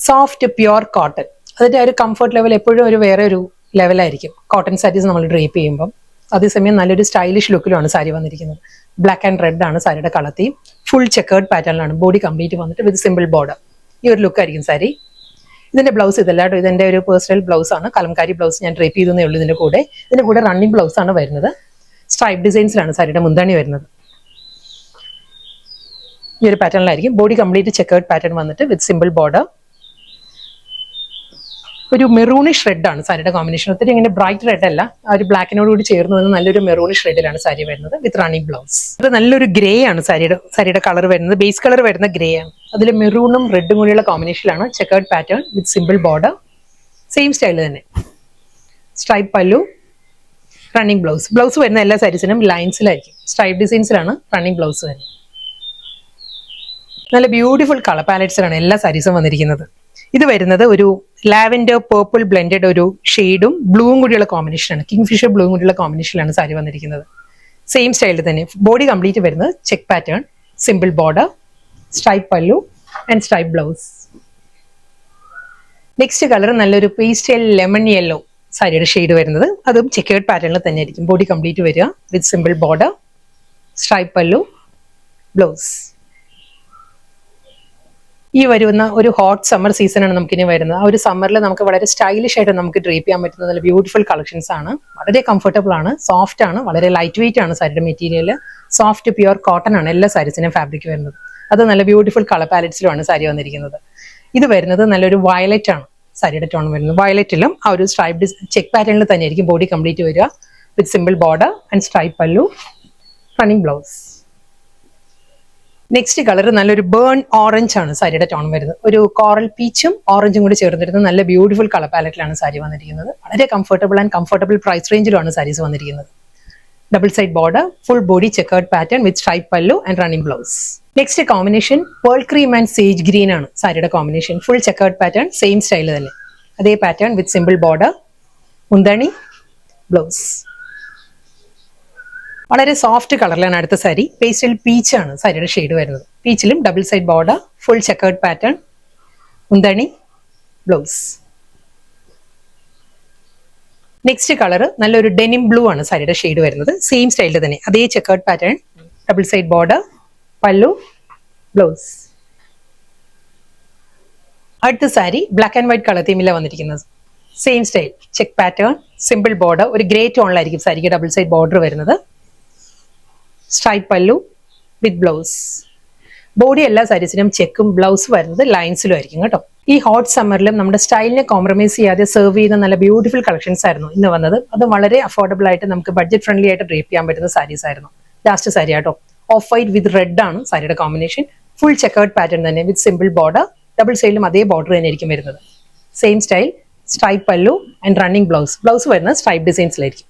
Soft pure cotton. അതിന്റെ ഒരു comfort level എപ്പോഴും ഒരു വേറെ ഒരു ലെവലായിരിക്കും കോട്ടൺ സാരീസ് നമ്മൾ ഡ്രേപ്പ് ചെയ്യുമ്പോൾ. അതേസമയം നല്ലൊരു സ്റ്റൈലിഷ് ലുക്കിലാണ് സാരി വന്നിരിക്കുന്നത്. ബ്ലാക്ക് ആൻഡ് റെഡ് ആണ് സാരിയുടെ കളർ തീം. ഫുൾ ചെക്കേർഡ് പാറ്റേണിലാണ് ബോഡി കംപ്ലീറ്റ് വന്നിട്ട് വിത്ത് സിമ്പിൾ ബോർഡർ. ഈ ഒരു ലുക്ക് ആയിരിക്കും സാരി. ഇതിന്റെ ബ്ലൗസ് ഇതല്ല കേട്ടോ, ഇതിന്റെ ഒരു പേഴ്സണൽ ബ്ലൗസ് ആണ്. കലംകാരി ബ്ലൗസ് ഞാൻ ഡ്രേപ്പ് ചെയ്തേ ഉള്ളൂ. ഇതിന്റെ കൂടെ റണ്ണിങ് ബ്ലൗസ് ആണ് വരുന്നത്. സ്ട്രൈപ്പ് ഡിസൈൻസിലാണ് സാരിയുടെ മുന്താണി വരുന്നത്. ഈ ഒരു പാറ്റേണിലായിരിക്കും ബോഡി കംപ്ലീറ്റ് ചെക്കേർഡ് പാറ്റേൺ വന്നിട്ട് വിത്ത് സിമ്പിൾ ബോർഡർ. ഒരു മെറൂണിഷ് റെഡ് ആണ് സാരിയുടെ കോമ്പിനേഷൻ. ഒത്തിരി ഇങ്ങനെ ബ്രൈറ്റ് റെഡ് അല്ല, ആ ഒരു ബ്ലാക്കിനോട് കൂടി ചേർന്ന് വന്ന് നല്ലൊരു മെറൂണിഷ് റെഡിലാണ് സാരി വരുന്നത് വിത്ത് റണ്ണിങ് ബ്ലൗസ്. അത് നല്ലൊരു ഗ്രേ ആണ് സാരിയുടെ കളർ വരുന്നത്. ബേസ് കളർ വരുന്ന ഗ്രേ ആണ്. അതിൽ മെറൂണും റെഡും കൂടിയുള്ള കോമ്പിനേഷനിലാണ് checkered pattern with simple border. Same style തന്നെ. Stripe pallu, running blouse. Blouse വരുന്ന എല്ലാ സാരീസിനും ലൈൻസിലായിരിക്കും. സ്ട്രൈപ്പ് ഡിസൈൻസിലാണ് റണ്ണിങ് ബ്ലൗസ് വരുന്നത്. നല്ല ബ്യൂട്ടിഫുൾ കളർ പാലറ്റ്സിലാണ് എല്ലാ സാരീസും വന്നിരിക്കുന്നത്. ഇത് വരുന്നത് ഒരു ലാവൻഡർ പേർപ്പിൾ ബ്ലെൻഡഡ് ഒരു ഷെയ്ഡും ബ്ലൂവും കൂടിയുള്ള കോമ്പിനേഷനാണ്. കിങ്ഫിഷർ ബ്ലൂവും കൂടിയുള്ള കോമ്പിനേഷനിലാണ് സാരി വന്നിരിക്കുന്നത്. സെയിം സ്റ്റൈലിൽ തന്നെ ബോഡി കംപ്ലീറ്റ് വരുന്നത് check pattern, simple border, stripe pallu and stripe blouse. Next colour നല്ലൊരു പേസ്റ്റൽ ലെമൺ യെല്ലോ സാരിയുടെ ഷെയ്ഡ് വരുന്നത്. അതും ചെക്കേർഡ് പാറ്റേണിൽ തന്നെ ആയിരിക്കും ബോഡി കംപ്ലീറ്റ് വരിക with simple border, stripe pallu, blouse. ഈ വരുന്ന ഒരു ഹോട്ട് സമ്മർ സീസണാണ് നമുക്കിനി വരുന്നത്. ആ ഒരു സമ്മറിൽ നമുക്ക് വളരെ സ്റ്റൈലിഷ് ആയിട്ട് നമുക്ക് ഡ്രേപ്പ് ചെയ്യാൻ പറ്റുന്ന നല്ല ബ്യൂട്ടിഫുൾ കളക്ഷൻസ് ആണ്. വളരെ കംഫർട്ടബിൾ ആണ്, സോഫ്റ്റ് ആണ്, വളരെ ലൈറ്റ് വെയിറ്റ് ആണ് സാരിയുടെ മെറ്റീരിയൽ. സോഫ്റ്റ് പ്യുവർ കോട്ടൺ ആണ് എല്ലാ സാരീസിനും ഫാബ്രിക് വരുന്നത്. അത് നല്ല ബ്യൂട്ടിഫുൾ കളർ പാലറ്റ്സിലുമാണ് സാരി വന്നിരിക്കുന്നത്. ഇത് വരുന്നത് നല്ലൊരു വയലറ്റ് ആണ് സാരിയുടെ ടോൺ വരുന്നത്. വയലറ്റിലും ആ ഒരു സ്ട്രൈപ്പ് ചെക്ക് പാറ്റേണിൽ തന്നെയായിരിക്കും ബോഡി കംപ്ലീറ്റ് വരിക with simple border and stripe pallu, running blouse. Next colour നല്ലൊരു ബേൺ ഓറഞ്ച് ആണ് സാരിയുടെ ടോൺ വരുന്നത്. ഒരു കോറൽ പീച്ചും ഓറഞ്ചും കൂടി ചേർന്നിരുന്ന നല്ല ബ്യൂട്ടിഫുൾ കളർ പാലറ്റിലാണ് സാരി വന്നിരിക്കുന്നത്. വളരെ കംഫർട്ടബിൾ പ്രൈസ് റേഞ്ചിലാണ് സാരീസ് വന്നിരിക്കുന്നത്. Double side border, full body checkered pattern with stripe pallu and running blouse. Next combination pearl cream and sage green ആണ് സാരിയുടെ combination. Full checkered pattern, same style തന്നെ. അതേ പാറ്റേൺ വിത്ത് സിമ്പിൾ ബോർഡർ, മുന്താണി, blouse. വളരെ soft കളറിലാണ് അടുത്ത sari. Pastel peach ആണ് സാരിയുടെ ഷെയ്ഡ് വരുന്നത്. പീച്ചിലും double side border, full checkered pattern, മുന്താണി, ബ്ലൗസ്. നെക്സ്റ്റ് കളർ നല്ലൊരു ഡെനിം ബ്ലൂ ആണ് സാരിയുടെ ഷെയ്ഡ് വരുന്നത്. സെയിം സ്റ്റൈലിൽ തന്നെ അതേ checkered pattern, double side border, pallu, blouse. അടുത്ത sari black and white colour തീമിലാണ് വന്നിരിക്കുന്നത്. Same style, check pattern, simple border, ഒരു ഗ്രേ ടോണിലായിരിക്കും സാരിക്ക് ഡബിൾ സൈഡ് ബോർഡർ വരുന്നത്. Stripe pallu with blouse. Body എല്ലാ സാരീസിനും ചെക്കും ബ്ലൗസ് വരുന്നത് ലൈൻസിലും ആയിരിക്കും കേട്ടോ. ഈ ഹോട്ട് സമ്മറിലും നമ്മുടെ സ്റ്റൈലിനെ കോംപ്രമൈസ് ചെയ്യാതെ സെർവ് ചെയ്യുന്ന നല്ല ബ്യൂട്ടിഫുൾ കളക്ഷൻസ് ആയിരുന്നു ഇന്ന് വന്നത്. അത് വളരെ അഫോർഡബിൾ ആയിട്ട് നമുക്ക് ബഡ്ജറ്റ് ഫ്രണ്ട്ലി ആയിട്ട് ഡ്രേപ്പ് ചെയ്യാൻ പറ്റുന്ന സാരീസ് ആയിരുന്നു. ലാസ്റ്റ് സാരി ആട്ടോ, ഓഫ് വൈറ്റ് വിത്ത് റെഡ് ആണ് സാരിയുടെ കോമ്പിനേഷൻ. ഫുൾ ചെക്കേർഡ് പാറ്റേൺ തന്നെ വിത്ത് സിമ്പിൾ ബോർഡർ. ഡബിൾ സൈഡിലും അതേ ബോർഡർ തന്നെ ആയിരിക്കും വരുന്നത്. Same style, stripe pallu and running blouse. Blouse വരുന്നത് സ്ട്രൈപ്പ് ഡിസൈൻസിലായിരിക്കും.